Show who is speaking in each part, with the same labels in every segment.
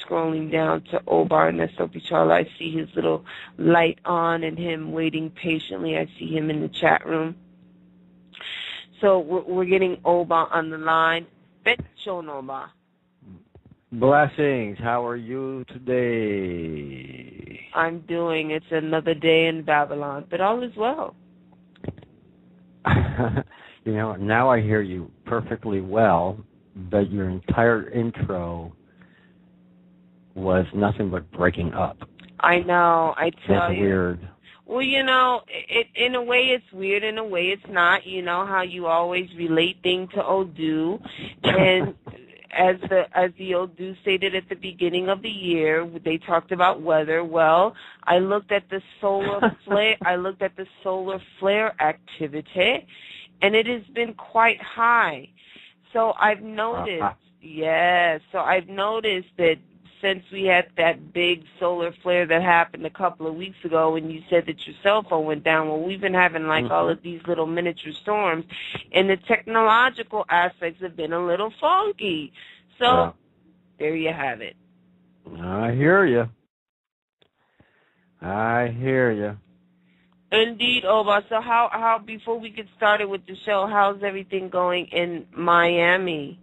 Speaker 1: scrolling down to Obar Nesopichala. I see his little light on and him waiting patiently. I see him in the chat room. So we're getting Oba on the line. Betchonoba.
Speaker 2: Blessings. How are you today?
Speaker 1: I'm doing. It's another day in Babylon, but all is well.
Speaker 2: You know, now I hear you perfectly well, but your entire intro was nothing but breaking up.
Speaker 1: I know. I tell
Speaker 2: That's
Speaker 1: you.
Speaker 2: weird.
Speaker 1: Well, you know, in a way it's weird, in a way it's not. You know how you always relate things to Odu, and as the Odu stated at the beginning of the year, they talked about weather. Well, I looked at the solar flare. I looked at the solar flare activity, and it has been quite high. So I've noticed. Yes. So I've noticed that since we had that big solar flare that happened a couple of weeks ago when you said that your cell phone went down, well, we've been having all of these little miniature storms, and the technological aspects have been a little funky. So there you have it.
Speaker 2: I hear you.
Speaker 1: Indeed, Oba. So how before we get started with the show, how's everything going in Miami?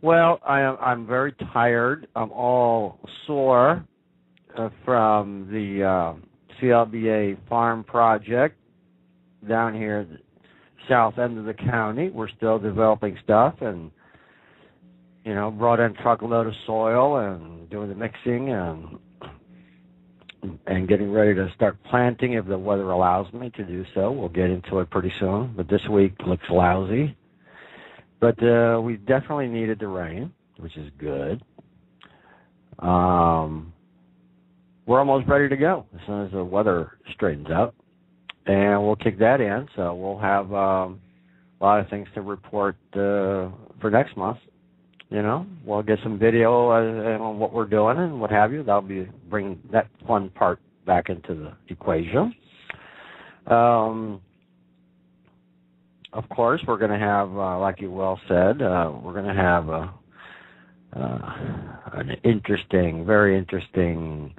Speaker 2: Well, I'm very tired. I'm all sore from the CLBA farm project down here at the south end of the county. We're still developing stuff and, you know, brought in a truckload of soil and doing the mixing and getting ready to start planting if the weather allows me to do so. We'll get into it pretty soon, but this week looks lousy. But we definitely needed the rain, which is good. We're almost ready to go as soon as the weather straightens out. And we'll kick that in, so we'll have a lot of things to report for next month. You know, we'll get some video on what we're doing and what have you. That'll be bringing that fun part back into the equation. Of course, we're going to have, like you well said, we're going to have an interesting, very interesting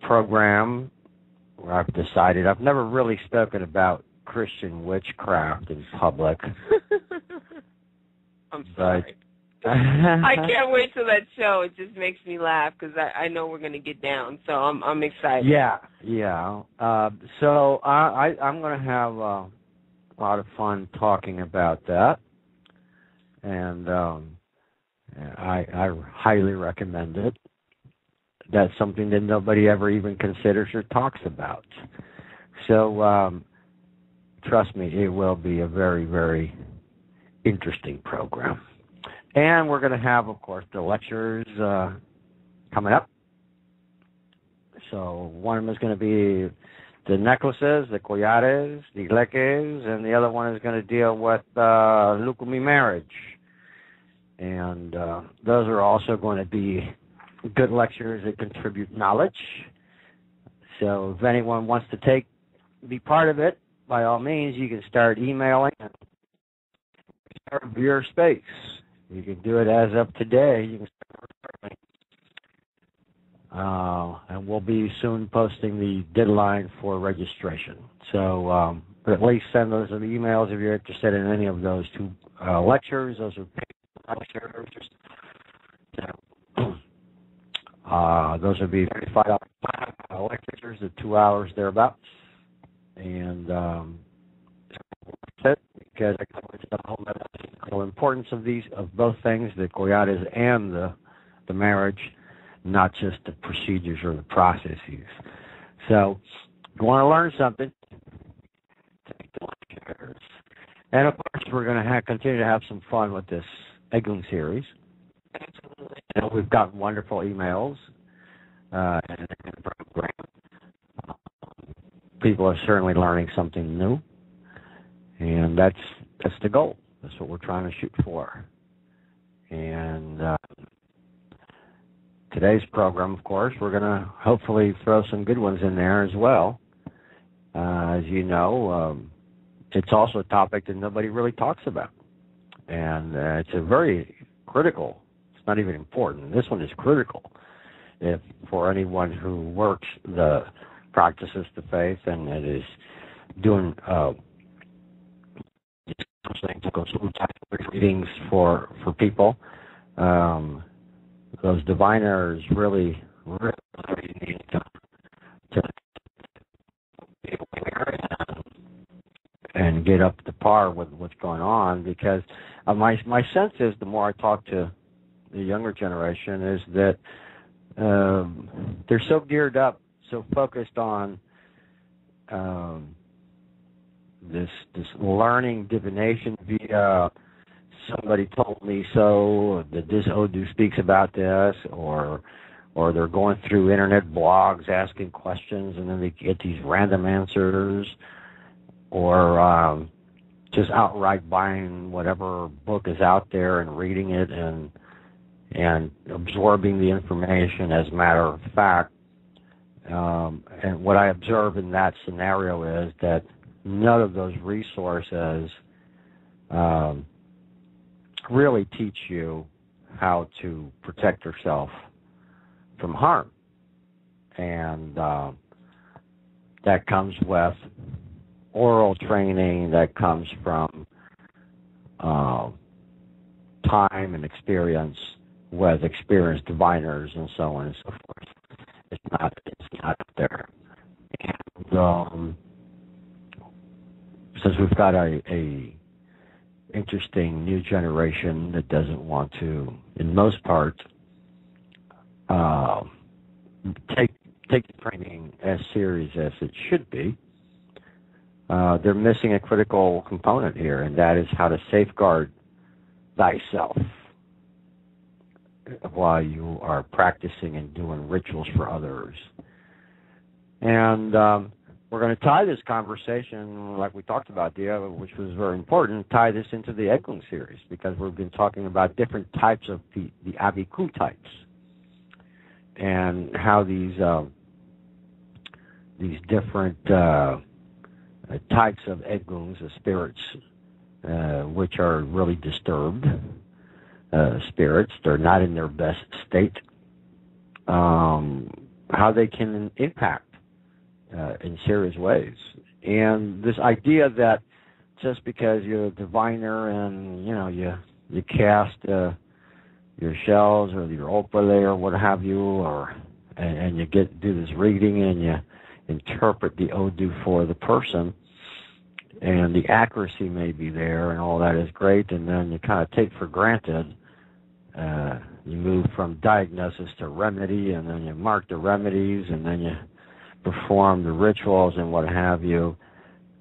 Speaker 2: program where I've decided I've never really spoken about Christian witchcraft in public.
Speaker 1: I'm sorry. I can't wait till that show. It just makes me laugh because I know we're going to get down, so I'm excited.
Speaker 2: Yeah. So I'm going to have a lot of fun talking about that, and I highly recommend it. That's something that nobody ever even considers or talks about. So trust me, it will be a very, very interesting program. And we're going to have, of course, the lectures coming up. So one of them is going to be the necklaces, the collares, the leques, and the other one is going to deal with Lukumi marriage. And those are also going to be good lectures that contribute knowledge. So if anyone wants to be part of it, by all means, you can start emailing and reserve your space. You can do it as of today. You can start and we'll be soon posting the deadline for registration. So but at least send those emails if you're interested in any of those two lectures. Those are paid lectures. Those would be $35 lectures at 2 hours thereabouts. And that's it, because I covered the whole importance of both things, the collares and the marriage, not just the procedures or the processes. So if you want to learn something, take the lectures. And of course, we're going to continue to have some fun with this Eglin series. And we've gotten wonderful emails and program. People are certainly learning something new, and that's the goal. That's what we're trying to shoot for. And today's program, of course, we're going to hopefully throw some good ones in there as well. As you know, it's also a topic that nobody really talks about, and it's a very critical not even important. This one is critical if for anyone who works practices the faith and is doing to go through type of readings for people. Those diviners really need to be aware and get up to par with what's going on, because my sense is, the more I talk to the younger generation, is that they're so geared up, so focused on this learning divination via somebody told me so, that this Odu speaks about this, or they're going through internet blogs asking questions and then they get these random answers, or just outright buying whatever book is out there and reading it and absorbing the information as a matter of fact. And what I observe in that scenario is that none of those resources really teach you how to protect yourself from harm. And that comes with oral training, that comes from time and experience with experienced diviners and so on and so forth. It's not there. And since we've got a interesting new generation that doesn't want to, in most part, take the training as serious as it should be, they're missing a critical component here, and that is how to safeguard thyself while you are practicing and doing rituals for others. And we're going to tie this conversation, like we talked about, Dia, which was very important, tie this into the Eglung series, because we've been talking about different types of the Abiku types, and how these different types of Eglungs, the spirits, which are really disturbed spirits, they're not in their best state, how they can impact in serious ways. And this idea that just because you're a diviner and you cast your shells or your opale or what have you, and you do this reading and you interpret the Odu for the person, and the accuracy may be there and all that is great, and then you kind of take for granted. You move from diagnosis to remedy, and then you mark the remedies, and then you perform the rituals and what have you.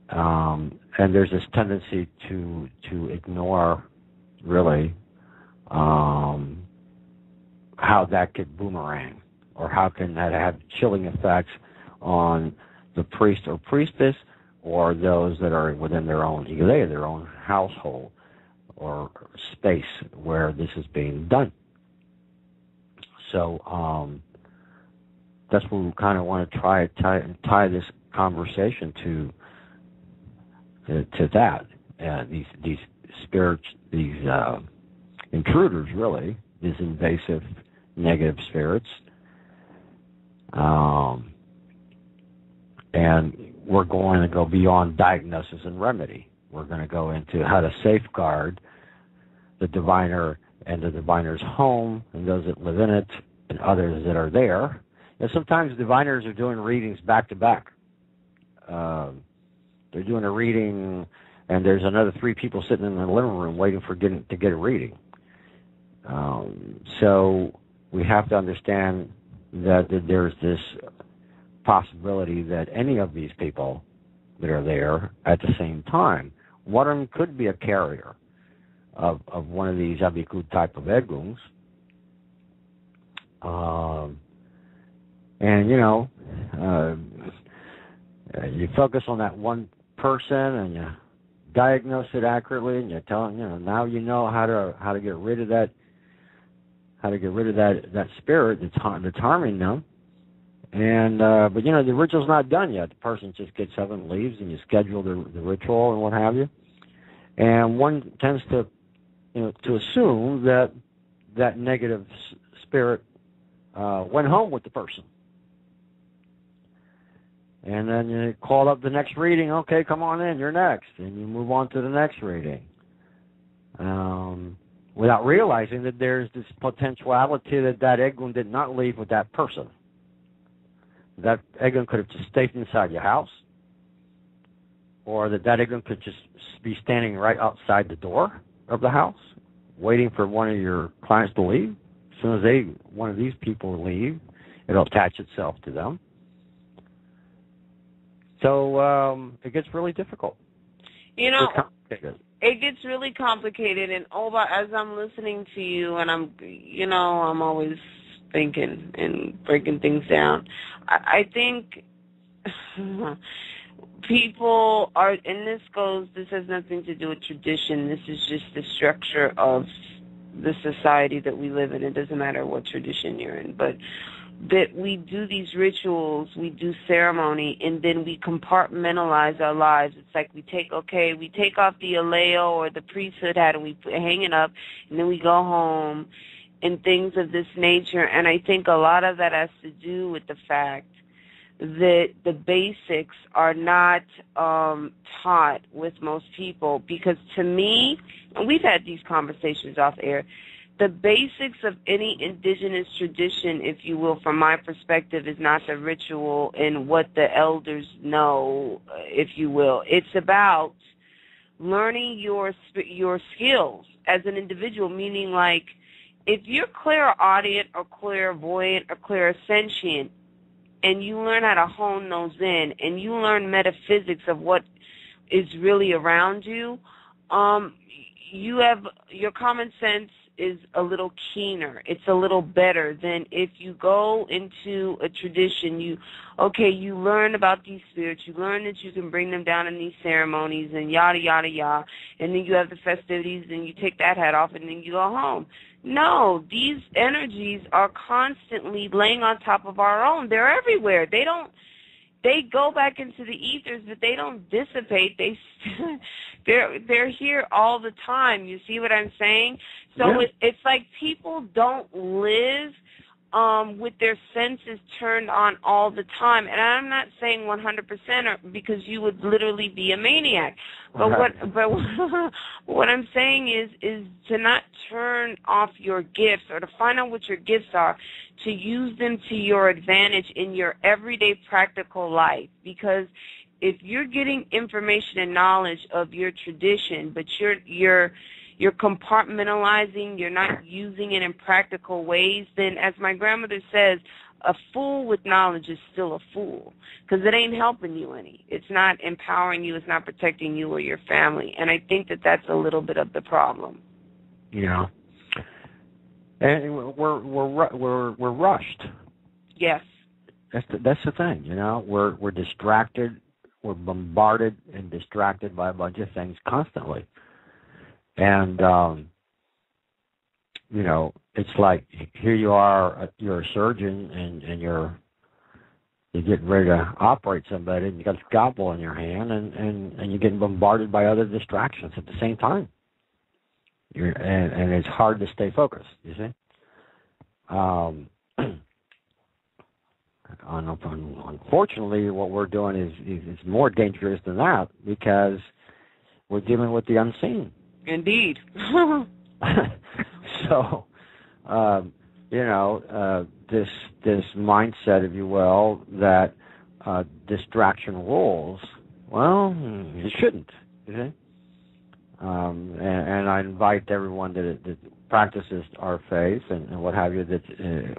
Speaker 2: And there's this tendency to ignore, really, how that could boomerang, or how can that have chilling effects on the priest or priestess, or those that are within their own iglesia, their own household or space where this is being done. So that's what we kind of want to tie this conversation to that. These spirits, these intruders, really, these invasive negative spirits. And we're going to go beyond diagnosis and remedy. We're going to go into how to safeguard the diviner and the diviner's home and those that live in it and others that are there. And sometimes diviners are doing readings back to back. They're doing a reading and there's another 3 people sitting in the living room waiting to get a reading. So we have to understand that there's this possibility that any of these people that are there at the same time, one of them could be a carrier of one of these Abiku type of Eglungs. And you focus on that one person and you diagnose it accurately, and you tell them, now you know how to get rid of that, that spirit that's harming them. And but the ritual's not done yet. The person just gets up and leaves, and you schedule the ritual and what have you. And one tends to to assume that that negative spirit went home with the person. And then you call up the next reading. Okay, come on in. You're next. And you move on to the next reading. Without realizing that there's this potentiality that Egun did not leave with that person. That Egun could have just stayed inside your house. Or that Egun could just be standing right outside the door of the house, waiting for one of your clients to leave. As soon as one of these people leave, it'll attach itself to them. So it gets really difficult.
Speaker 1: You know, it gets really complicated. And Oba, as I'm listening to you, and I'm always thinking and breaking things down. I think people are, and this has nothing to do with tradition. This is just the structure of the society that we live in. It doesn't matter what tradition you're in, but that we do these rituals, we do ceremony, and then we compartmentalize our lives. It's like we take off the aleo or the priesthood hat and we hang it up, and then we go home and things of this nature. And I think a lot of that has to do with the fact that the basics are not taught with most people. Because to me, and we've had these conversations off air, the basics of any indigenous tradition, if you will, from my perspective, is not the ritual and what the elders know, if you will. It's about learning your skills as an individual, meaning like if you're clairaudient or clairvoyant or clairsentient and you learn how to hone those in and you learn metaphysics of what is really around you, you have your common sense is a little keener. It's a little better than if you go into a tradition. You learn about these spirits. You learn that you can bring them down in these ceremonies and yada, yada, yada. And then you have the festivities and you take that hat off and then you go home. No, these energies are constantly laying on top of our own. They're everywhere. They go back into the ethers, but they don't dissipate. They're here all the time. You see what I'm saying? So yeah. It's like people don't live with their senses turned on all the time. And I'm not saying 100% because you would literally be a maniac. But what I'm saying is to not turn off your gifts or to find out what your gifts are, to use them to your advantage in your everyday practical life. Because if you're getting information and knowledge of your tradition, but you're compartmentalizing, you're not using it in practical ways, then as my grandmother says, a fool with knowledge is still a fool because it ain't helping you any. It's not empowering you. It's not protecting you or your family. And I think that that's a little bit of the problem.
Speaker 2: Yeah. And we're rushed.
Speaker 1: Yes.
Speaker 2: That's the thing, you know. We're distracted. We're bombarded and distracted by a bunch of things constantly. And, you know, it's like here you are, you're a surgeon and you're getting ready to operate somebody and you got a scalpel in your hand and you're getting bombarded by other distractions at the same time. And it's hard to stay focused, you see. Unfortunately, what we're doing is more dangerous than that because we're dealing with the unseen.
Speaker 1: Indeed.
Speaker 2: So, you know, this mindset, if you will, that distraction rules. Well, it shouldn't. You see? And I invite everyone that practices our faith and what have you, that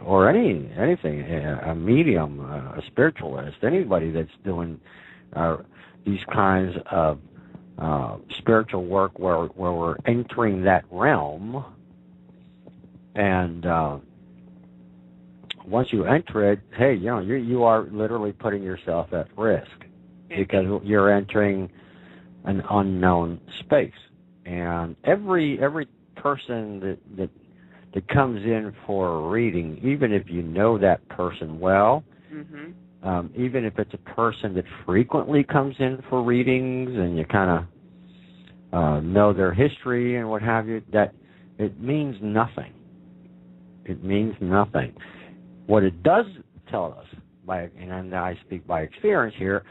Speaker 2: or anything, a medium, a spiritualist, anybody that's doing these kinds of spiritual work where we're entering that realm, and once you enter it, hey, you know, you are literally putting yourself at risk because you're entering an unknown space. And every person that comes in for a reading, even if you know that person well, even if it's a person that frequently comes in for readings and you kind of know their history and what have you, that it means nothing. It means nothing. What it does tell us, and I speak by experience here,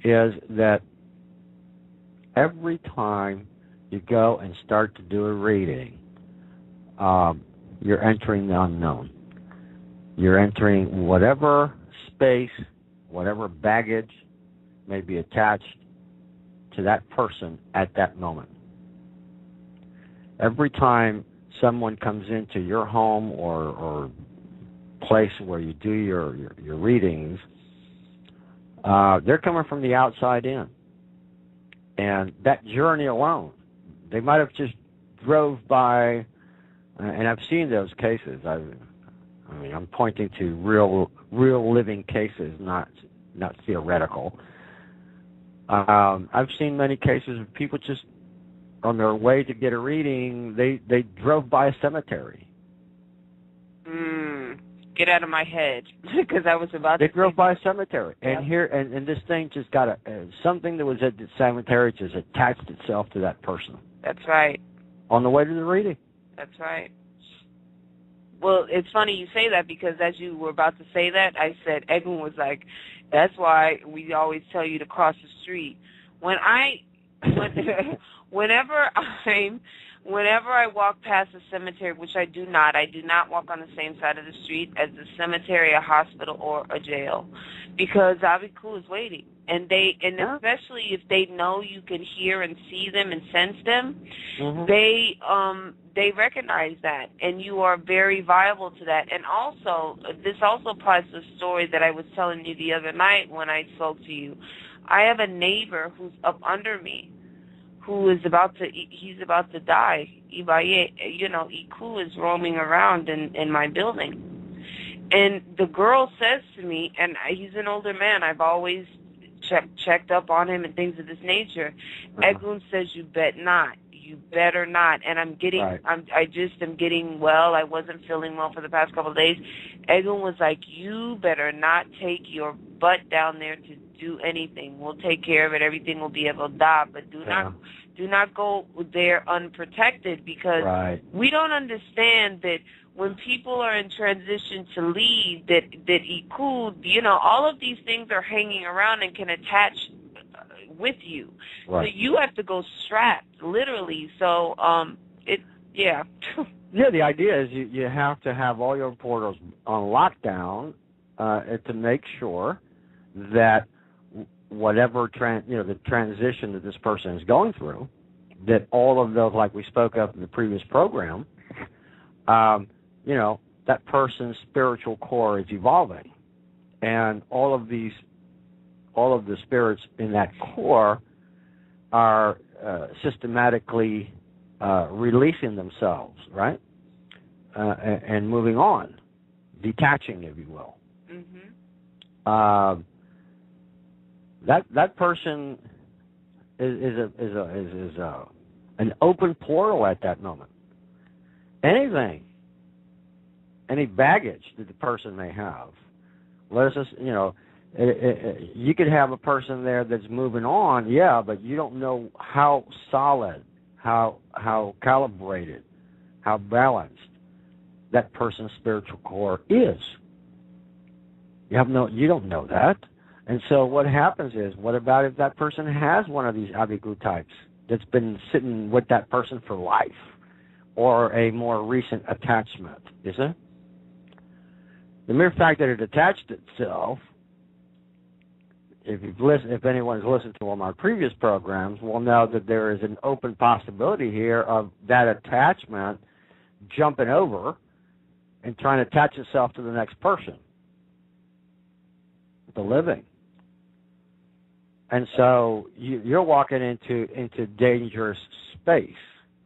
Speaker 2: is that every time you go and start to do a reading, you're entering the unknown. You're entering whatever space, whatever baggage may be attached to that person at that moment. Every time someone comes into your home or place where you do your readings, they're coming from the outside in. And that journey alone, they might have just drove by, and I've seen those cases. I'm pointing to real living cases, not theoretical. I've seen many cases of people just on their way to get a reading, they drove by a cemetery.
Speaker 1: Get out of my head, because I was about
Speaker 2: to. They drove by a
Speaker 1: cemetery.
Speaker 2: cemetery, and here, and this thing just got something that was at the cemetery just attached itself to that person.
Speaker 1: That's right.
Speaker 2: On the way to the reading.
Speaker 1: That's right. Well, it's funny you say that, because as you were about to say that, I said, Edwin was like, that's why we always tell you to cross the street. Whenever I walk past a cemetery, which I do not walk on the same side of the street as a cemetery, a hospital, or a jail, because Abiku is waiting, and especially if they know you can hear and see them and sense them, they recognize that, and you are very viable to that. And also, this also applies to the story that I was telling you the other night when I spoke to you. I have a neighbor who's up under me, who is about to die. Iku is roaming around in my building. And the girl says to me, and he's an older man, I've always checked up on him and things of this nature. Egun says, you better not. And I just am getting well. I wasn't feeling well for the past couple of days. Egun was like, you better not take your butt down there to do anything. We'll take care of it. Everything will be able to die, but do not go there unprotected, because we don't understand that when people are in transition to leave, that Iku, all of these things are hanging around and can attach with you. So you have to go strapped, literally. So Yeah,
Speaker 2: the idea is you have to have all your portals on lockdown to make sure that whatever the transition that this person is going through, that all of those, like we spoke of in the previous program, that person's spiritual core is evolving, and all of the spirits in that core are systematically releasing themselves, right, and moving on, detaching, if you will. That person is an open portal at that moment. Any baggage that the person may have, you could have a person there that's moving on, but you don't know how solid, how calibrated, how balanced that person's spiritual core is. You don't know that. And so what happens is, what about if that person has one of these Abiku types that's been sitting with that person for life, or a more recent attachment, is it? The mere fact that it attached itself, if anyone's listened to one of my previous programs, will know that there is an open possibility here of that attachment jumping over and trying to attach itself to the next person, the living. And so you're walking into dangerous space,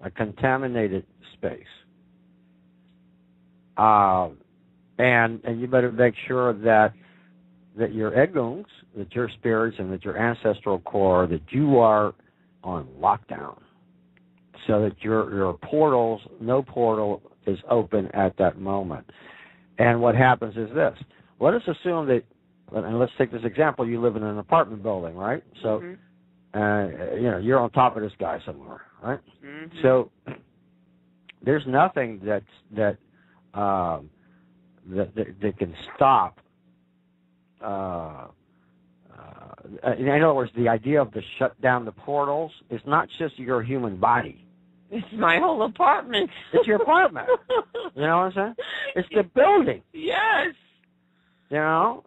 Speaker 2: a contaminated space. And you better make sure that your Eguns, that your spirits, and that your ancestral core, that you are on lockdown, so that your portals, no portal is open at that moment. And what happens is this. Let us assume that, and let's take this example, you live in an apartment building, right? So, you're on top of this guy somewhere, right? So there's nothing that that can stop. In other words, the idea of the shut down the portals is not just your human body.
Speaker 1: It's my whole apartment.
Speaker 2: It's your apartment. You know what I'm saying? It's the building.
Speaker 1: Yes.
Speaker 2: You know?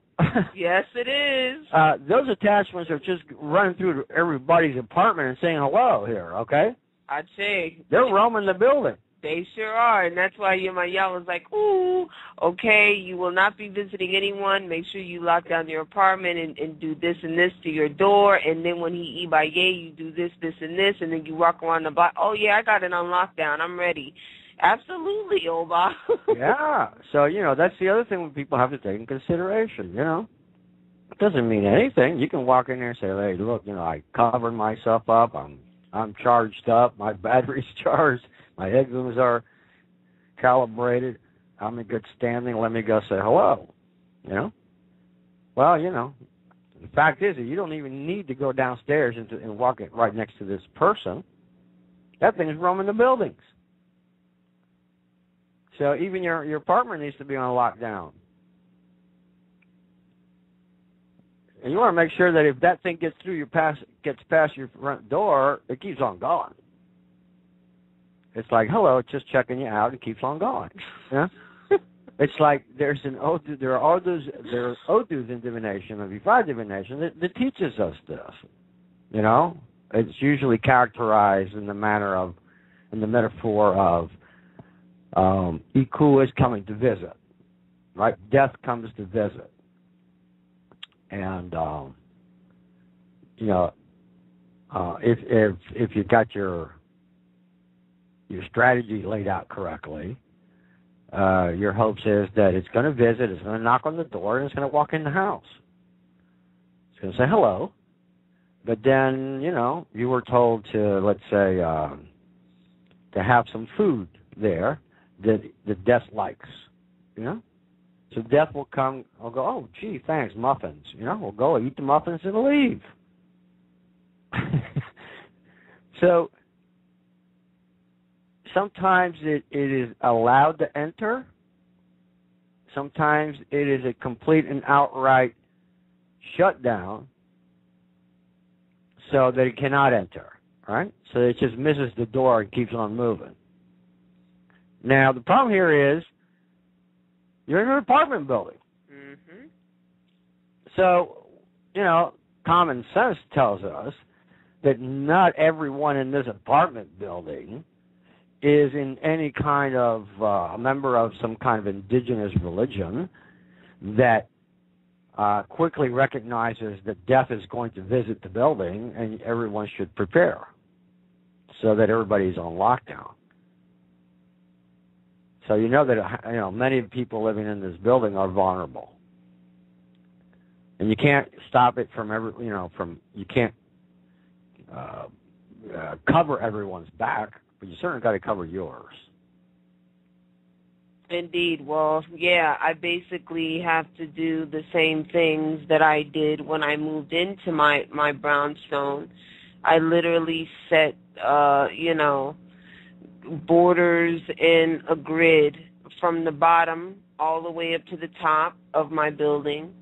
Speaker 1: Yes, it is.
Speaker 2: Those attachments are just running through everybody's apartment and saying hello here, okay?
Speaker 1: I'd say.
Speaker 2: They're roaming the building.
Speaker 1: They sure are, and that's why Yamayawa was like, ooh, okay, you will not be visiting anyone. Make sure you lock down your apartment and do this and this to your door, and then when he ibaye, you do this, this, and this, and then you walk around the block. Oh, yeah, I got it on lockdown. I'm ready. Absolutely, Oba.
Speaker 2: Yeah, so, that's the other thing people have to take in consideration, It doesn't mean anything. You can walk in there and say, hey, look, I covered myself up. I'm charged up. My battery's charged. My headphones are calibrated. I'm in good standing. Let me go say hello. Well, the fact is that you don't even need to go downstairs and walk it right next to this person. That thing is roaming the buildings. So even your apartment needs to be on lockdown. And you want to make sure that if that thing gets past your front door, it keeps on going. It's like, hello, it's just checking you out. It keeps on going. Yeah. It's like there are Odu's in divination, or Ifa divination that teaches us this. It's usually characterized in the metaphor of Iku is coming to visit, right? Death comes to visit, and if you got your strategy laid out correctly, your hopes is that it's going to visit, it's going to knock on the door, and it's going to walk in the house. It's going to say hello, but then, you were told to, let's say, to have some food there that death likes, So death will come, I'll go, oh, gee, thanks, muffins. We'll go eat the muffins and leave. So sometimes it is allowed to enter. Sometimes it is a complete and outright shutdown so that it cannot enter, right? So it just misses the door and keeps on moving. Now, the problem here is you're in an apartment building.
Speaker 1: Mm-hmm.
Speaker 2: So, common sense tells us that not everyone in this apartment building is in any kind of a member of some kind of indigenous religion that quickly recognizes that death is going to visit the building and everyone should prepare so that everybody's on lockdown. So that many people living in this building are vulnerable, and you can't stop it from you can't cover everyone's back, but you certainly got to cover yours.
Speaker 1: Indeed. Well, yeah, I basically have to do the same things that I did when I moved into my brownstone. I literally set borders in a grid from the bottom all the way up to the top of my building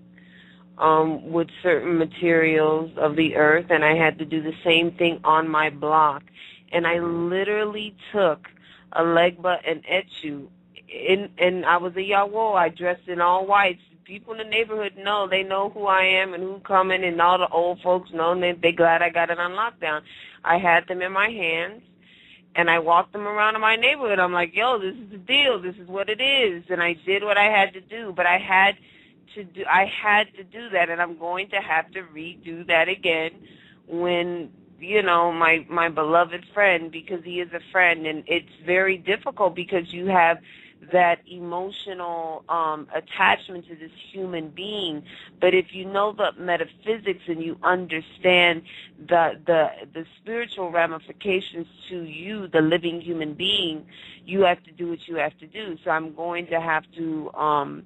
Speaker 1: with certain materials of the earth, and I had to do the same thing on my block. And I literally took a Legba and Echu, and I was a Yawo. I dressed in all whites. People in the neighborhood they know who I am and who coming, and all the old folks know, and they glad I got it on lockdown. I had them in my hands, and I walked them around in my neighborhood. I'm like, yo, this is the deal. This is what it is. And I did what I had to do, but I had to do that, and I'm going to have to redo that again when, my beloved friend, because he is a friend, and it's very difficult because you have that emotional attachment to this human being. But if you know the metaphysics and you understand the spiritual ramifications to you, the living human being, you have to do what you have to do. So I'm going to have to I'm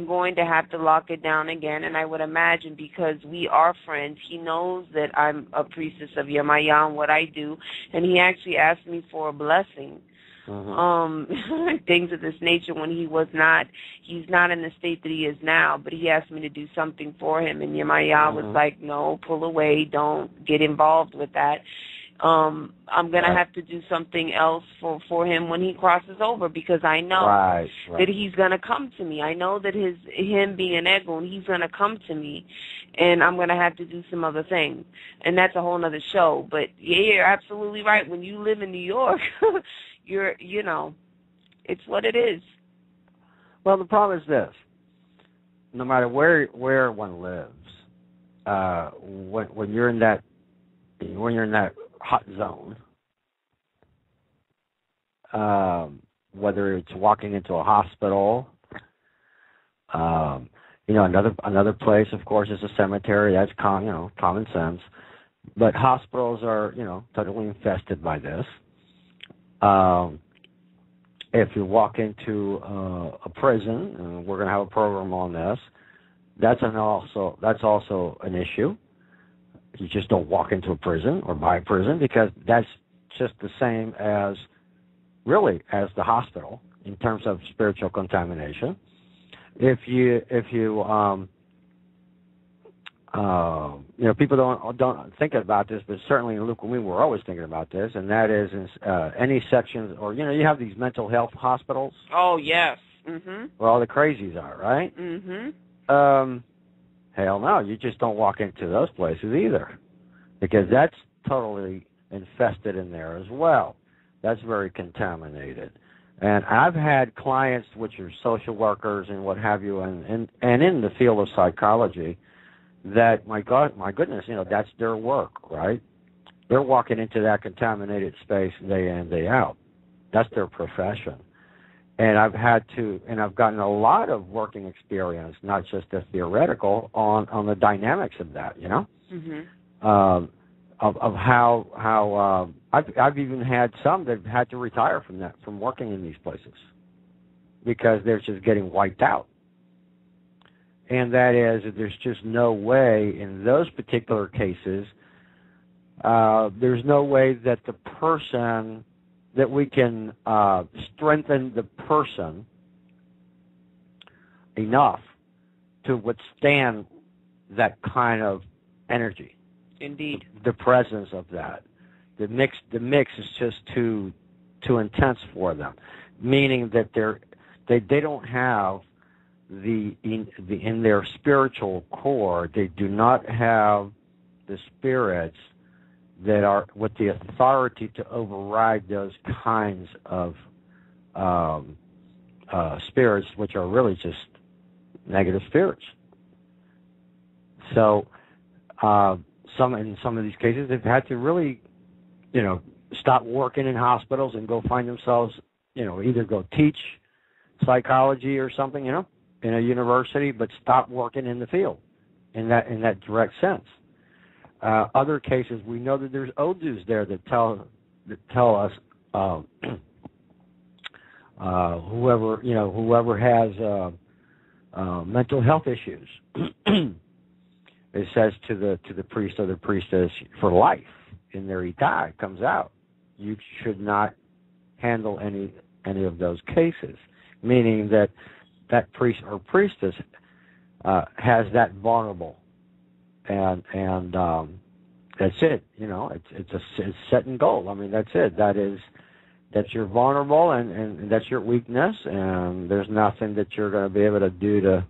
Speaker 1: going to have to lock it down again, and I would imagine because we are friends, he knows that I'm a priestess of Yamaya and what I do, and he actually asked me for a blessing things of this nature when he's not in the state that he is now, but he asked me to do something for him, and Yemaya was like, no, pull away, don't get involved with that. I'm going to have to do something else for him when he crosses over, because I know that he's going to come to me. I know that him being an Egun, he's going to come to me, and I'm going to have to do some other things. And that's a whole other show. But, yeah, you're absolutely right. When you live in New York, it's what it is.
Speaker 2: Well, the problem is this. No matter where one lives, when you're in that hot zone, whether it's walking into a hospital, another place, of course, is a cemetery. That's common sense. But hospitals are, totally infested by this. If you walk into a prison, and we're going to have a program on this, that's also an issue. You just don't walk into a prison or by a prison, because that's just the same as the hospital in terms of spiritual contamination. If you people don't think about this, but certainly in Lukumi we're always thinking about this, and that is any sections, or you have these mental health hospitals.
Speaker 1: Oh yes. Mhm.
Speaker 2: Where all the crazies are, right?
Speaker 1: Mhm.
Speaker 2: Hell no, you just don't walk into those places either, because that's totally infested in there as well. That's very contaminated. And I've had clients which are social workers and what have you, and in the field of psychology, that, my goodness, that's their work, right? They're walking into that contaminated space day in, day out. That's their profession. And I've gotten a lot of working experience, not just the theoretical, on the dynamics of that, of how I've even had some that have had to retire from working in these places, because they're just getting wiped out. And that is, there's just no way in those particular cases, there's no way that that we can strengthen the person enough to withstand that kind of energy.
Speaker 1: Indeed.
Speaker 2: The presence of that. The mix is just too intense for them, meaning that they don't have in their spiritual core, they do not have the spirits that are with the authority to override those kinds of spirits, which are really just negative spirits. So in some of these cases, they've had to really, stop working in hospitals and go find themselves, either go teach psychology or something, in a university, but stop working in the field in that direct sense. Other cases, we know that there's Odus there that tell us whoever has mental health issues, it says to the priest or the priestess for life in their itai comes out, you should not handle any of those cases, meaning that priest or priestess has that vulnerable. And that's it. It's set in gold. I mean, that's it. That's your vulnerable, and that's your weakness, and there's nothing that you're going to be able to do to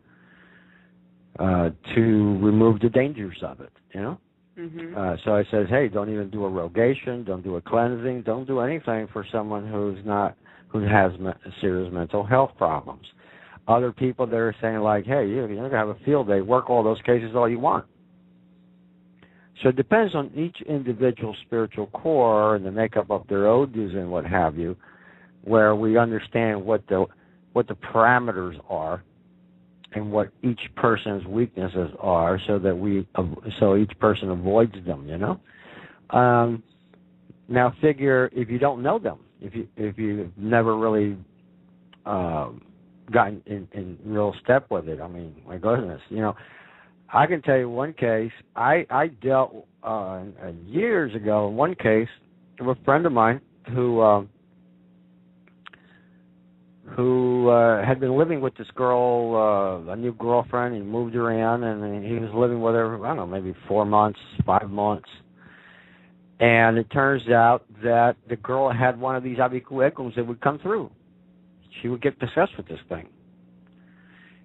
Speaker 2: remove the dangers of it.
Speaker 1: Mm-hmm.
Speaker 2: So I says, hey, don't even do a rogation, don't do a cleansing, don't do anything for someone who has serious mental health problems. Other people, they're saying like, hey, you're going to have a field day, work all those cases all you want. So it depends on each individual spiritual core and the makeup of their odus and what have you, where we understand what the parameters are and what each person's weaknesses are, so that so each person avoids them. Now, figure if you don't know them, if you've never really gotten in real step with it. I mean, my goodness, I can tell you one case. I dealt years ago in one case with a friend of mine who who had been living with this girl, a new girlfriend. He moved her in, and he was living with her, I don't know, maybe 4 months, 5 months. And it turns out that the girl had one of these abiku egums that would come through. She would get possessed with this thing.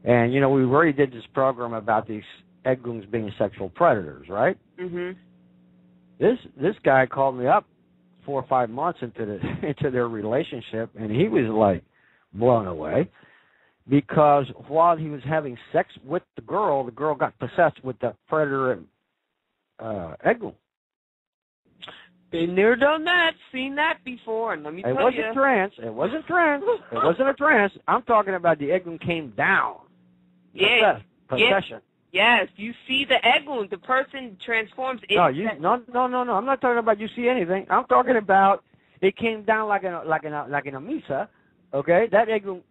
Speaker 2: And, you know, we already did this program about these egums being sexual predators, right?
Speaker 1: Mhm.
Speaker 2: This guy called me up 4 or 5 months into their relationship, and he was like blown away because while he was having sex with the girl got possessed with the predator egum.
Speaker 1: Been there, done that, seen that before, and let me tell you.
Speaker 2: It wasn't trance. It wasn't a trance. I'm talking about the egum came down.
Speaker 1: Yeah.
Speaker 2: Possession.
Speaker 1: Yes, you see the egum. The person transforms.
Speaker 2: No. I'm not talking about you see anything. I'm talking about it came down like in a misa. Okay, that egum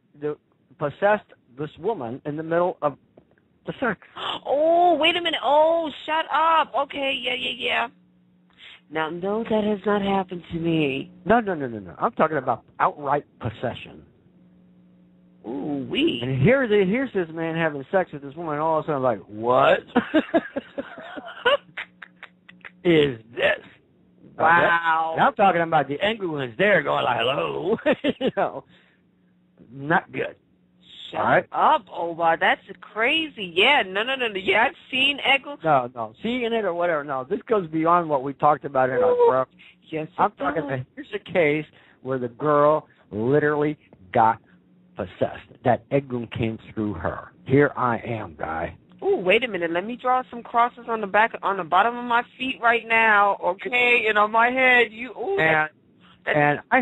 Speaker 2: possessed this woman in the middle of the sex.
Speaker 1: Oh, wait a minute. Oh, shut up. Okay, yeah. Now, no, that has not happened to me.
Speaker 2: No. I'm talking about outright possession.
Speaker 1: Ooh, wee.
Speaker 2: And here's this man having sex with this woman, and all of a sudden I'm like, what is this?
Speaker 1: Wow.
Speaker 2: Okay? I'm talking about the angry ones there going like, hello. You know, not good.
Speaker 1: Shut up, Omar. That's crazy. Yeah, no. Yeah, I've seen egum.
Speaker 2: No, seeing it or whatever. No, this goes beyond what we talked about in our program.
Speaker 1: Yes,
Speaker 2: I'm talking about, here's a case where the girl literally got possessed. That egum came through her. Here I am, guy.
Speaker 1: Ooh, wait a minute. Let me draw some crosses on the bottom of my feet right now. Okay, and on my head.
Speaker 2: And I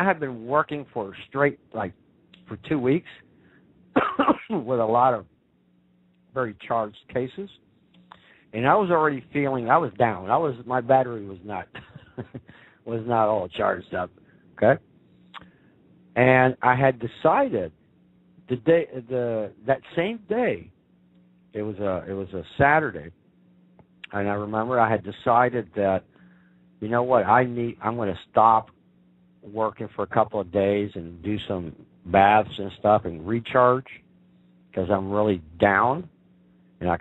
Speaker 2: had been working for straight, like, for 2 weeks with a lot of very charged cases. And I was already feeling, I was down. My battery was not all charged up. Okay? And I had decided that same day, it was a Saturday, and I remember I had decided that, you know what, I'm going to stop working for a couple of days and do some baths and stuff and recharge because I'm really down and I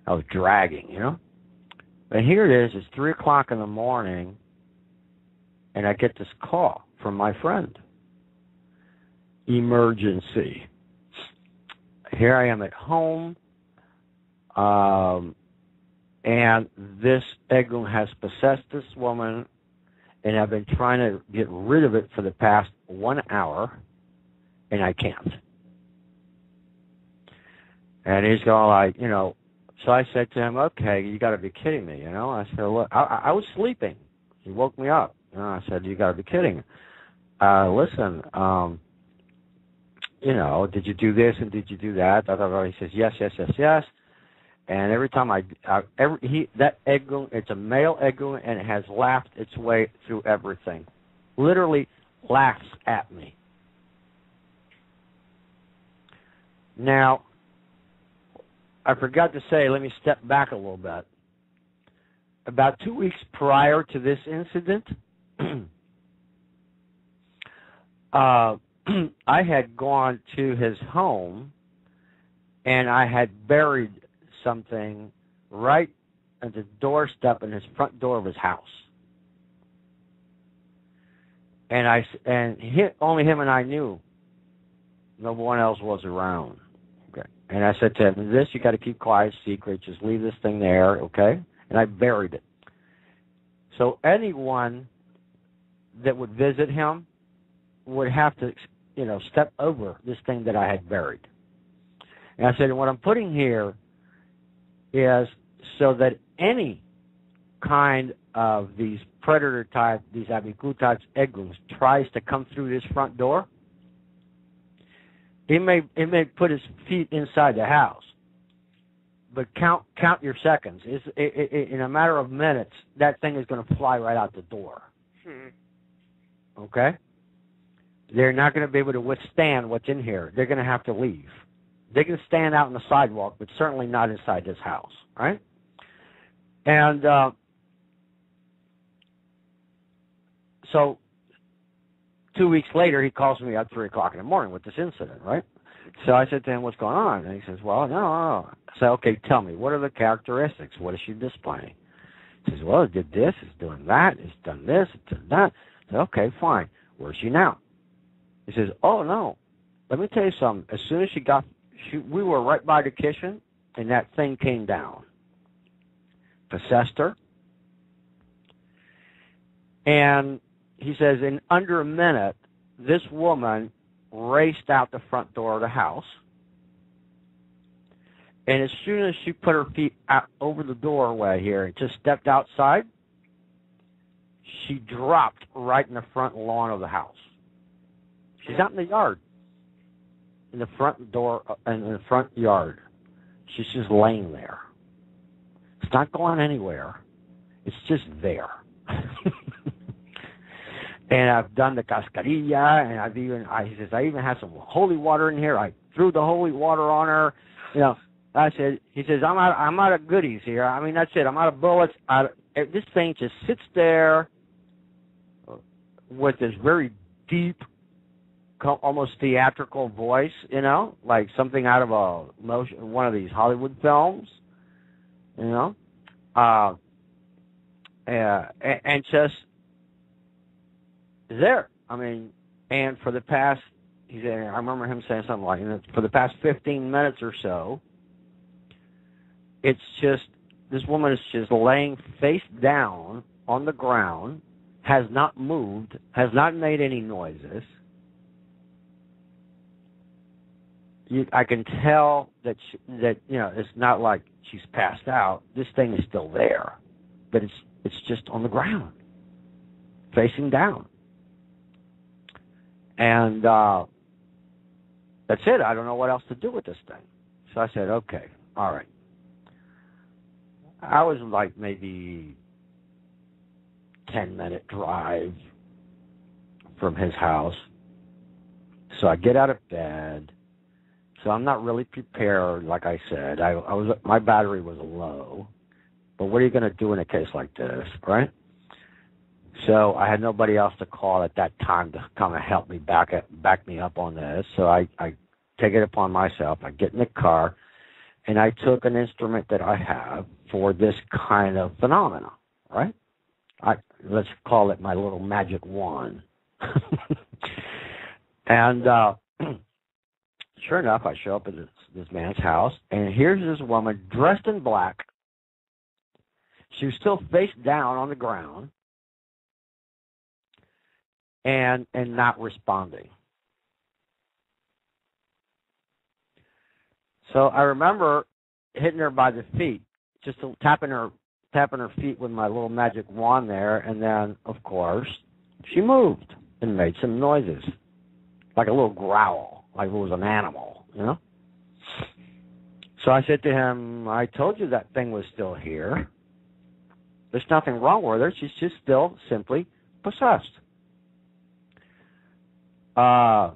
Speaker 2: was dragging, you know. But here it is, it's 3:00 in the morning, and I get this call from my friend. Emergency. Here I am at home, and this egum has possessed this woman, and I've been trying to get rid of it for the past 1 hour, and I can't. And he's going like, you know, so I said to him, okay, you got to be kidding me, you know. I said, look, I was sleeping. He woke me up. And I said, you got to be kidding. Listen, you know, did you do this and did you do that? He says, yes. And every time that egum, it's a male egum, and it has laughed its way through everything. Literally laughs at me. Now, I forgot to say, let me step back a little bit. About 2 weeks prior to this incident, I had gone to his home, and I had buried something right at the doorstep in his front door of his house. Only him and I knew. No one else was around. Okay. And I said to him, you got to keep quiet, secret. Just leave this thing there, okay? And I buried it. So anyone that would visit him would have to, you know, step over this thing that I had buried. And I said, what I'm putting here is so that any kind of these predator type, these abiku types egums tries to come through this front door, it may put his feet inside the house, but count your seconds. In a matter of minutes, that thing is going to fly right out the door. Okay? They're not going to be able to withstand what's in here. They're going to have to leave. They can stand out on the sidewalk, but certainly not inside this house, right? And so 2 weeks later, he calls me at 3 o'clock in the morning with this incident, right? So I said to him, what's going on? And he says, well, no. I said, okay, tell me, what are the characteristics? What is she displaying? He says, well, it did this, it's doing that, it's done this, it's done that. I said, okay, fine. Where's she now? He says, oh, no. Let me tell you something. As soon as we were right by the kitchen, and that thing came down. Possessed her. And he says, in under a minute, this woman raced out the front door of the house. And as soon as she put her feet out over the doorway here and just stepped outside, she dropped right in the front lawn of the house. She's out in the yard, in the front door, in the front yard. She's just laying there. It's not going anywhere. It's just there. And I've done the cascarilla, and he says, I even have some holy water in here. I threw the holy water on her. You know, he says, I'm out of goodies here. I mean, that's it. I'm out of bullets. This thing just sits there with this very deep, almost theatrical voice, you know, like something out of one of these Hollywood films, you know, and just there. I mean, and for the past, I remember him saying something like, for the past 15 minutes or so, it's just, this woman is just laying face down on the ground, has not moved, has not made any noises. I can tell that it's not like she's passed out. This thing is still there, but it's just on the ground, facing down. And that's it. I don't know what else to do with this thing. So I said, okay, all right. I was like maybe 10-minute drive from his house. So I get out of bed. So I'm not really prepared, like I said. My battery was low. But what are you going to do in a case like this, right? So I had nobody else to call at that time to kind of help me back me up on this. So I take it upon myself. I get in the car, and I took an instrument that I have for this kind of phenomena, right? Let's call it my little magic wand. And sure enough, I show up at this man's house, and here's this woman dressed in black. She was still face down on the ground and not responding. So I remember hitting her by the feet, just tapping her feet with my little magic wand there, and then, of course, she moved and made some noises, like a little growl, like it was an animal, you know? So I said to him, I told you that thing was still here. There's nothing wrong with her. She's just still simply possessed. I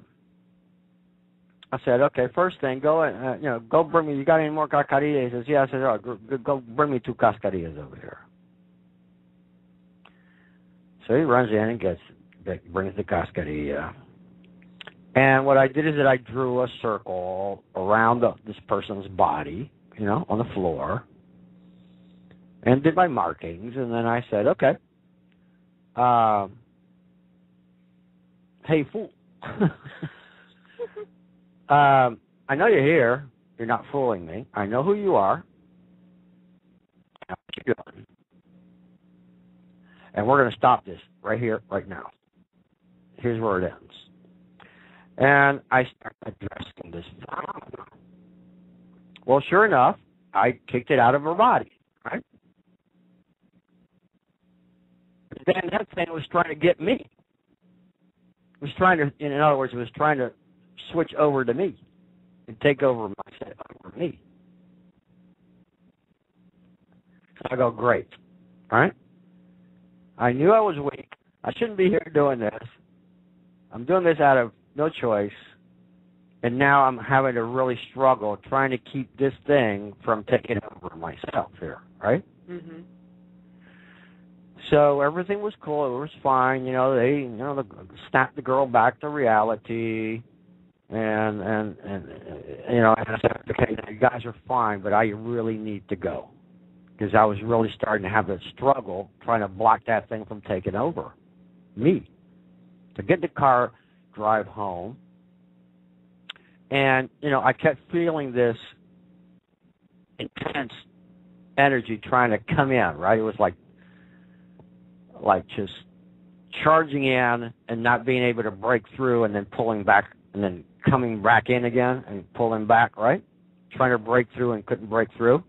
Speaker 2: said, okay, first thing, go bring me, you got any more cascarillas? He says, yeah. I said, oh, go bring me 2 cascarillas over here. So he runs in and brings the cascarilla. And what I did is that I drew a circle around this person's body, on the floor, and did my markings. And then I said, okay, hey, fool. I know you're here. You're not fooling me. I know who you are. What you doing? And we're going to stop this right here, right now. Here's where it ends. And I start addressing this phenomenon. Well, sure enough, I kicked it out of her body, right? But then that thing was trying to get me. It was trying to, in other words, it was trying to switch over to me and take over me. I go, great. All right? I knew I was weak. I shouldn't be here doing this. I'm doing this out of no choice. And now I'm having to really struggle trying to keep this thing from taking over myself here, right? Mm-hmm. So everything was cool. It was fine. They snapped the girl back to reality, and I said, okay, you guys are fine, but I really need to go because I was really starting to have that struggle trying to block that thing from taking over me. To get in the car, drive home, and I kept feeling this intense energy trying to come in. Right, it was like just charging in and not being able to break through, and then pulling back, and then coming back in again and pulling back. Right, trying to break through and couldn't break through.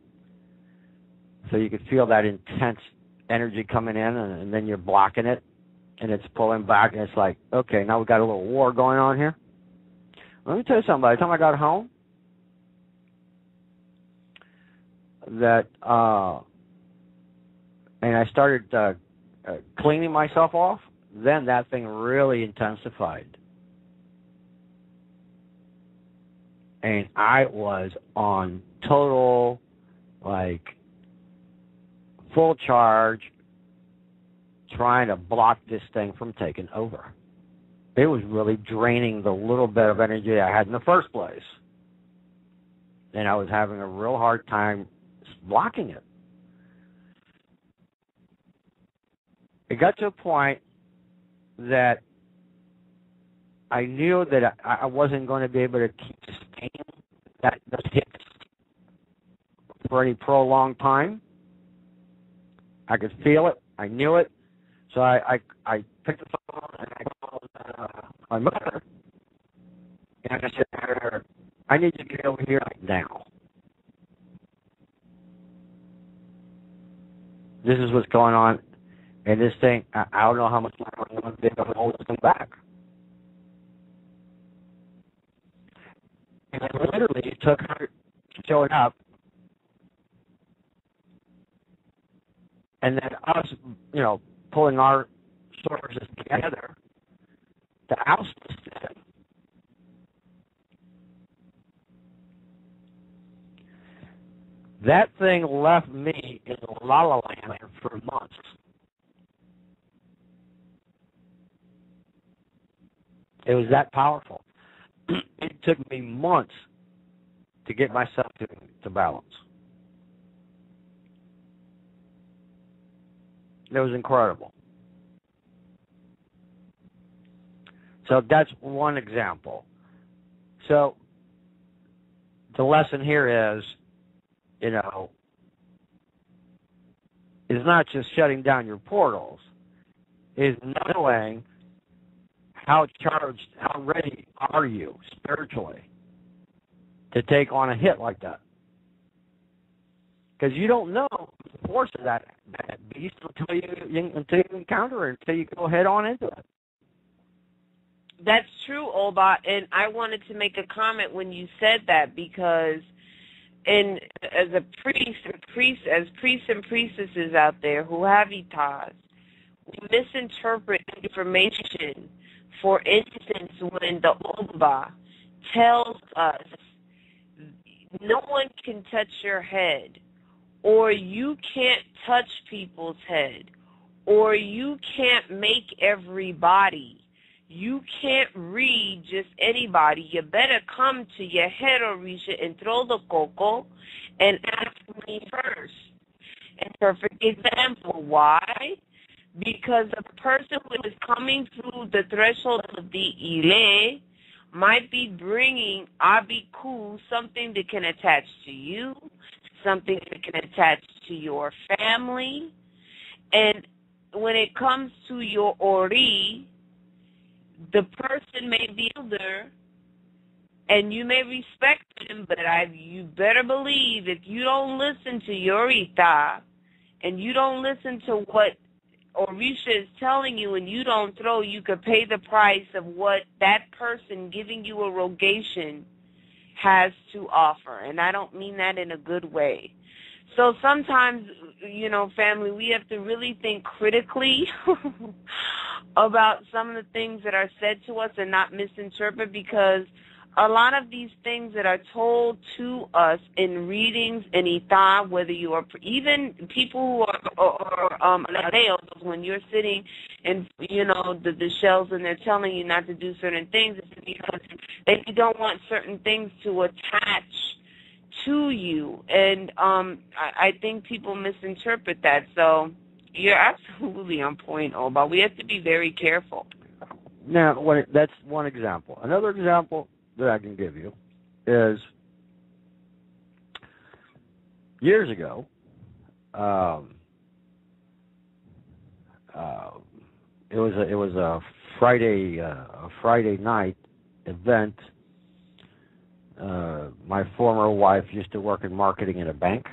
Speaker 2: So you could feel that intense energy coming in, and then you're blocking it, and it's pulling back, and it's like, okay, now we've got a little war going on here. Let me tell you something. By the time I got home, and I started cleaning myself off, then that thing really intensified. And I was on total, full charge, trying to block this thing from taking over. It was really draining the little bit of energy I had in the first place. And I was having a real hard time blocking it. It got to a point that I knew that I wasn't going to be able to keep sustaining those hits for any prolonged time. I could feel it. I knew it. So I picked the phone and I called my mother. And I said to her, I need to get over here now. This is what's going on. And this thing, I don't know how much longer I'm going to be able to hold this thing back. And literally, it took her showing up. And then us, pulling our sources together to oust this thing. That thing left me in La La Land for months. It was that powerful. It took me months to get myself to balance. It was incredible. So that's one example. So the lesson here is, is not just shutting down your portals, is knowing how charged, how ready are you spiritually to take on a hit like that. Because you don't know the force of that beast until you encounter it, until you go head on into it.
Speaker 1: That's true, Oba, and I wanted to make a comment when you said that, because as priests and priestesses out there who have itas, we misinterpret information. For instance, when the Oba tells us no one can touch your head, or you can't touch people's head, or you can't make everybody, you can't read just anybody, you better come to your head, Orisha, and throw the coco and ask me first. And perfect example. Why? Because the person who is coming through the threshold of the Ile might be bringing Abiku, something that can attach to you, something that can attach to your family. And when it comes to your Ori, the person may be older, and you may respect him, but you better believe if you don't listen to your Ita, and you don't listen to what Orisha is telling you, and you don't throw, you could pay the price of what that person giving you a rogation has to offer. And I don't mean that in a good way. So sometimes, family, we have to really think critically about some of the things that are said to us and not misinterpret, because a lot of these things that are told to us in readings and ita, whether you are even people who are leos, when you're sitting in the shells and they're telling you not to do certain things, it's because they don't want certain things to attach to you, and I think people misinterpret that. So you're absolutely on point, Oba. We have to be very careful.
Speaker 2: Now, that's one example. Another example that I can give you is years ago. It was a Friday night event. My former wife used to work in marketing in a bank,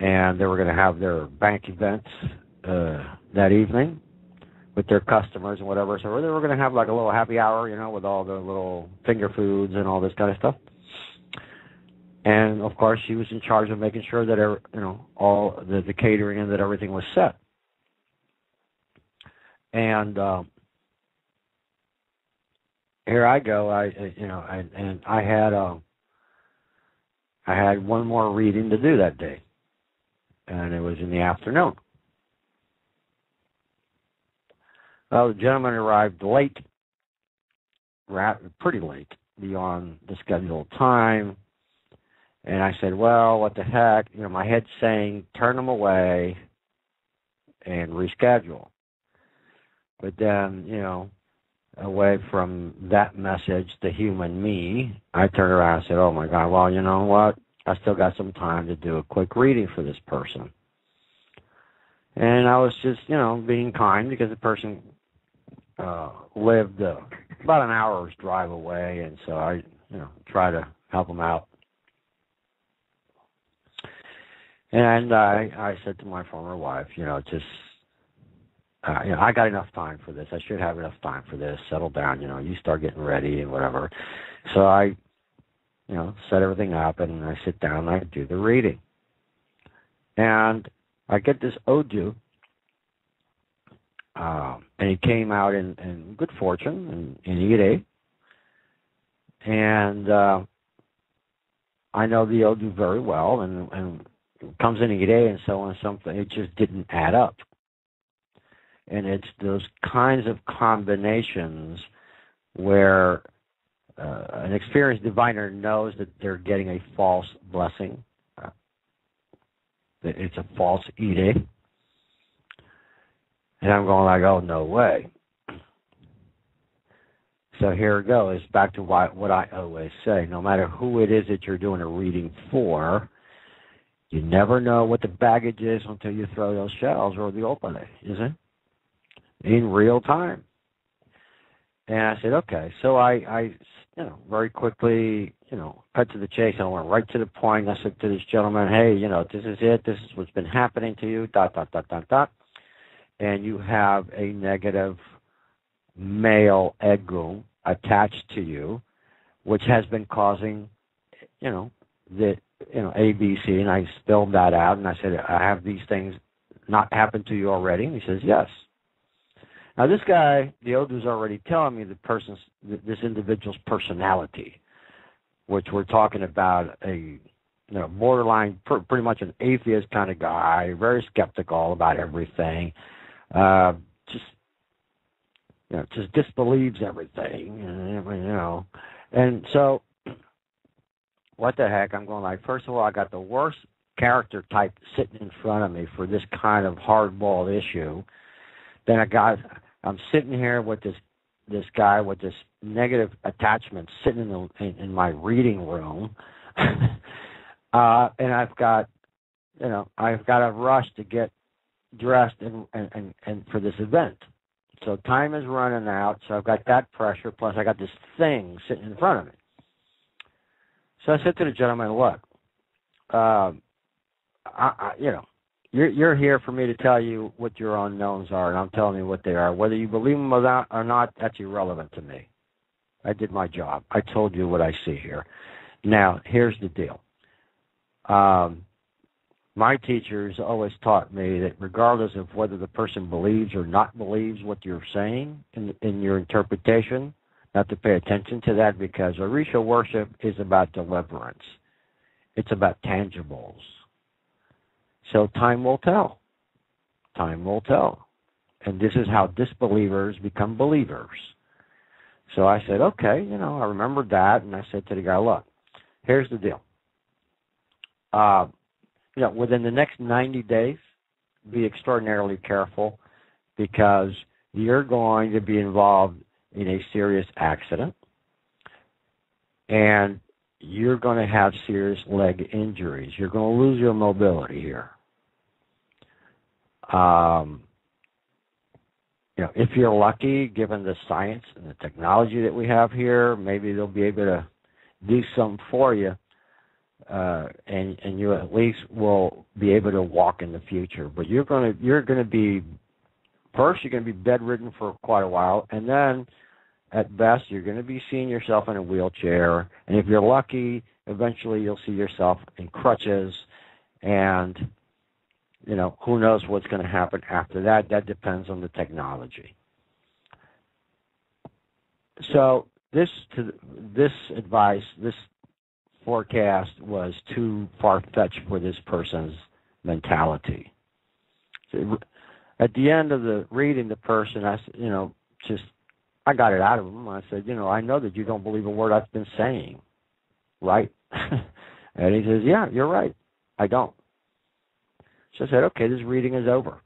Speaker 2: and they were going to have their bank events that evening with their customers and whatever. So they were going to have like a little happy hour, with all the little finger foods and all this kind of stuff. And of course, she was in charge of making sure that all the catering and that everything was set. And here I go. I had one more reading to do that day, and it was in the afternoon. Well, the gentleman arrived late, pretty late, beyond the scheduled time. And I said, well, what the heck? My head's saying, turn them away and reschedule. But then, away from that message, the human me, I turned around and said, oh, my God, well, you know what? I still got some time to do a quick reading for this person. And I was just, being kind because the person lived about an hour's drive away, and so I, try to help him out. And I said to my former wife, I got enough time for this. I should have enough time for this. Settle down, you start getting ready and whatever. So I, set everything up, and I sit down and I do the reading. And I get this Odu, and he came out in good fortune in Ire. And I know the Odu very well, and it comes in Ire and so on, something. It just didn't add up. And it's those kinds of combinations where an experienced diviner knows that they're getting a false blessing. That it's a false Ire. And I'm going like, oh, no way. So here it goes. Back to what I always say. No matter who it is that you're doing a reading for, you never know what the baggage is until you throw those shells or the opale, isn't it? In real time. And I said, okay. So I very quickly, cut to the chase. I went right to the point. I said to this gentleman, hey, this is it. This is what's been happening to you, ... And you have a negative male egum attached to you, which has been causing, the ABC. And I spelled that out, and I said, I have these things not happened to you already. And he says, yes. Now, this guy, the Odu's already telling me this individual's personality, which we're talking about a borderline, pretty much an atheist kind of guy, very skeptical about everything, just disbelieves everything, and so what the heck? I'm going like, first of all, I got the worst character type sitting in front of me for this kind of hardball issue. Then I'm sitting here with this guy with this negative attachment sitting in my reading room, and I've got a rush to get dressed and for this event. So time is running out. So I've got that pressure. Plus I got this thing sitting in front of me. So I said to the gentleman, look, You're here for me to tell you what your unknowns are, and I'm telling you what they are. Whether you believe them or not, that's irrelevant to me. I did my job. I told you what I see here. Now, here's the deal. My teachers always taught me that regardless of whether the person believes or not believes what you're saying in your interpretation, have to pay attention to that because Orisha worship is about deliverance. It's about tangibles. So time will tell. Time will tell. And this is how disbelievers become believers. So I said, okay, I remembered that, and I said to the guy, look, here's the deal. Within the next 90 days, be extraordinarily careful because you're going to be involved in a serious accident, and you're going to have serious leg injuries. You're going to lose your mobility here. If you're lucky, given the science and the technology that we have here, maybe they'll be able to do something for you, and you at least will be able to walk in the future. But you're going to be bedridden for quite a while, and then at best you're going to be seeing yourself in a wheelchair. And if you're lucky, eventually you'll see yourself in crutches, and who knows what's going to happen after that. That depends on the technology. So this advice, this forecast was too far-fetched for this person's mentality. So at the end of the reading, the person, I got it out of him. I said, I know that you don't believe a word I've been saying, right? And he says, yeah, you're right. I don't. So I said, okay, this reading is over.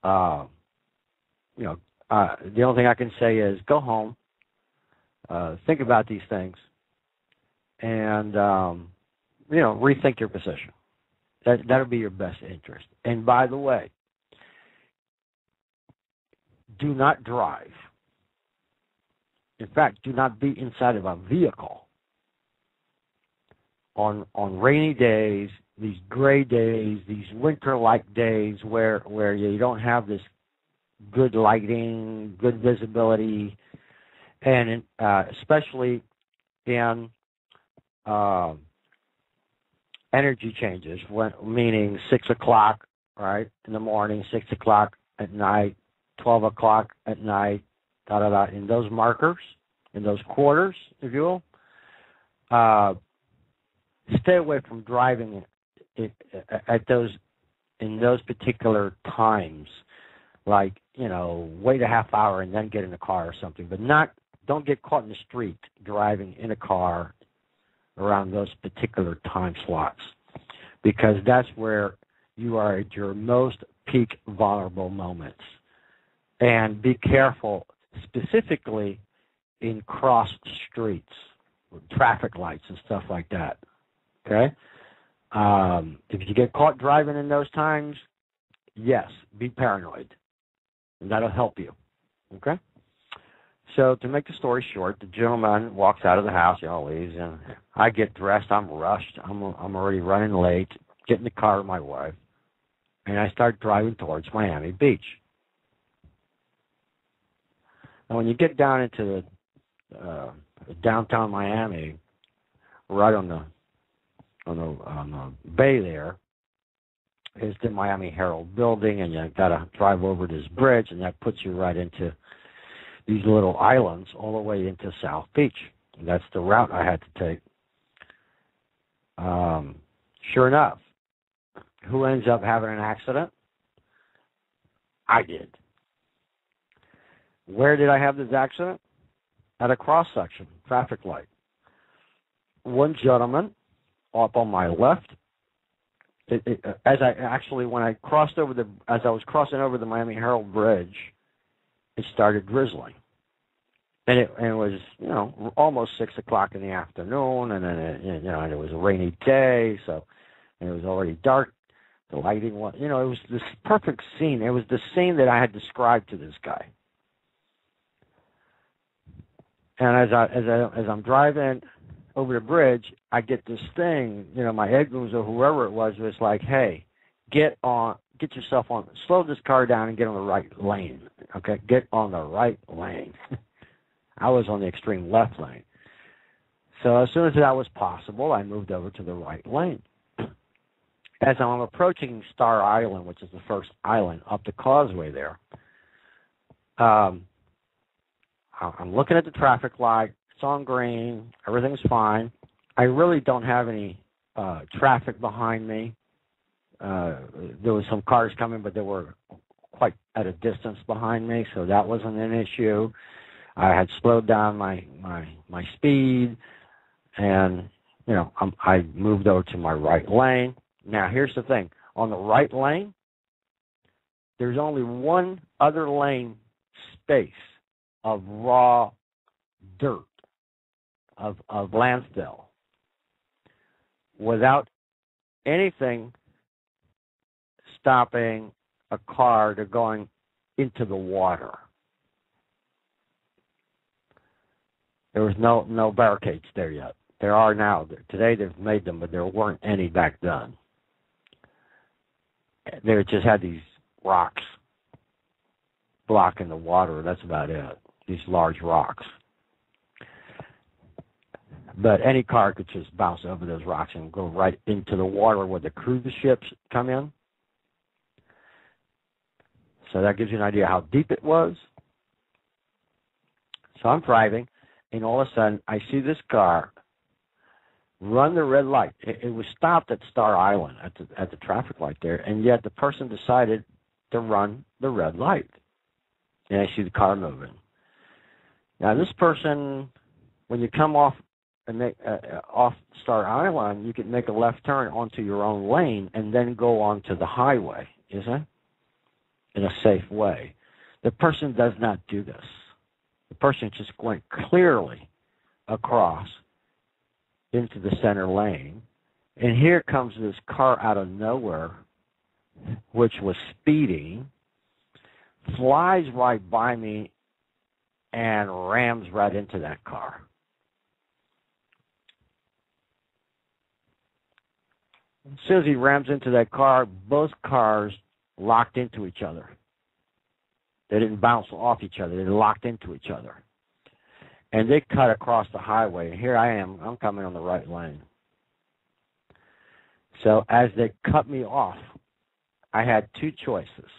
Speaker 2: The only thing I can say is go home, think about these things, and, rethink your position. That'll be your best interest. And by the way, do not drive. In fact, do not be inside of a vehicle on rainy days, these gray days, these winter-like days where you don't have this good lighting, good visibility, and especially in energy changes, meaning 6 o'clock, right, in the morning, 6 o'clock at night, 12 o'clock at night, in those markers, in those quarters, if you will. Stay away from driving in those particular times, like, wait a half hour and then get in the car or something, but don't get caught in the street driving in a car around those particular time slots, because that's where you are at your most peak vulnerable moments. And be careful specifically in cross streets, with traffic lights and stuff like that. Okay? If you get caught driving in those times, yes, be paranoid. And that'll help you. Okay? So to make the story short, the gentleman walks out of the house, leaves, and I get dressed. I'm rushed. I'm already running late. Get in the car with my wife, and I start driving towards Miami Beach. Now, when you get down into the downtown Miami, right on the bay there, is the Miami Herald building, and you got to drive over this bridge, and that puts you right into these little islands all the way into South Beach. And that's the route I had to take. Sure enough, who ends up having an accident? I did. Where did I have this accident? At a cross-section, traffic light. One gentleman up on my left, as I was crossing over the Miami Herald Bridge, it started drizzling. And it was, almost 6 o'clock in the afternoon, and then and it was a rainy day, and it was already dark. The lighting was, it was this perfect scene. It was the scene that I had described to this guy. And as I'm driving over the bridge, I get this thing, my head goes, or whoever it was like, hey, get yourself on, slow this car down and get on the right lane. Okay, get on the right lane. I was on the extreme left lane. So as soon as that was possible, I moved over to the right lane. As I'm approaching Star Island, which is the first island up the causeway there, I I'm looking at the traffic light. It's on green. Everything's fine. I really don't have any traffic behind me. There was some cars coming, but they were quite at a distance behind me, so that wasn't an issue. I had slowed down my speed, and I moved over to my right lane. Now, here's the thing: on the right lane, there's only one other lane space of raw dirt, of landfill, without anything stopping a car to going into the water. There was no barricades there yet. There are now. Today they've made them, but there weren't any back then. They just had these rocks blocking the water. That's about it. These large rocks. But any car could just bounce over those rocks and go right into the water where the cruise ships come in. So that gives you an idea how deep it was. So I'm driving, and all of a sudden I see this car run the red light. It was stopped at Star Island at the traffic light there, and yet the person decided to run the red light. And I see the car moving. Now this person, when you come off and make off Star Island, you can make a left turn onto your own lane and then go onto the highway, isn't it? In a safe way. The person does not do this. The person just went clearly across into the center lane, and here comes this car out of nowhere, which was speeding, flies right by me, and rams right into that car. As soon as he rams into that car, both cars locked into each other. They didn't bounce off each other. They locked into each other. And they cut across the highway. And here I am. I'm coming on the right lane. So as they cut me off, I had two choices.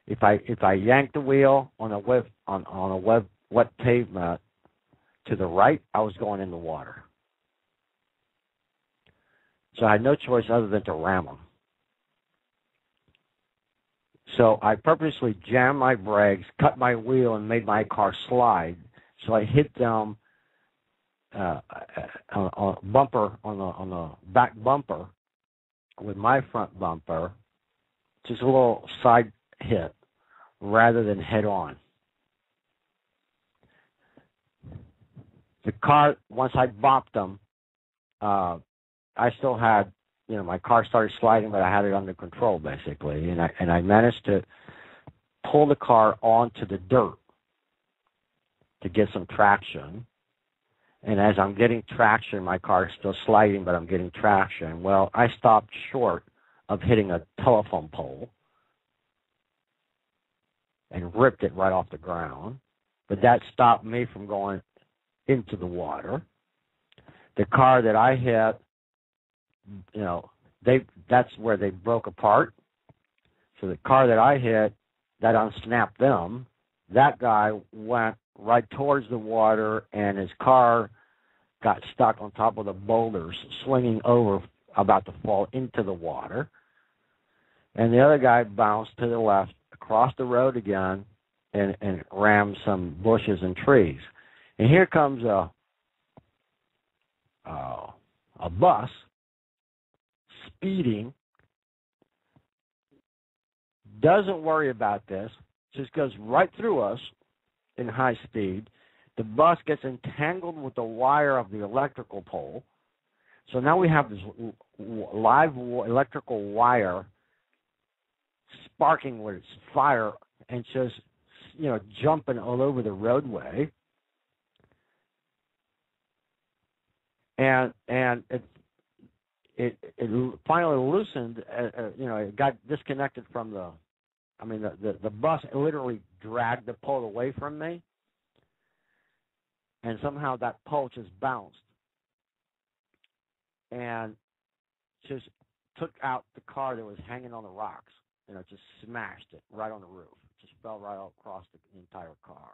Speaker 2: If I yanked the wheel on a wet pavement to the right, I was going in the water. So I had no choice other than to ram them. So I purposely jammed my brakes, cut my wheel, and made my car slide. So I hit them on a bumper, on the back bumper with my front bumper, just a little side hit rather than head on. The car, once I bopped them, I still had, my car started sliding, but I had it under control basically, and I managed to pull the car onto the dirt to get some traction. And as I'm getting traction, my car is still sliding, but I'm getting traction. Well, I stopped short of hitting a telephone pole and ripped it right off the ground, but that stopped me from going into the water. The car that I hit, that's where they broke apart. So the car that I hit, that unsnapped them, that guy went right towards the water, and his car got stuck on top of the boulders, swinging over, about to fall into the water. And the other guy bounced to the left, across the road again, and rammed some bushes and trees. And here comes a bus speeding, doesn't worry about this, just goes right through us in high speed. The bus gets entangled with the wire of the electrical pole. So now we have this live electrical wire sparking with its fire and just, jumping all over the roadway. And it finally loosened. It got disconnected from the bus literally dragged the pole away from me, and somehow that pole just bounced and just took out the car that was hanging on the rocks. Just smashed it right on the roof. Just fell right across the entire car.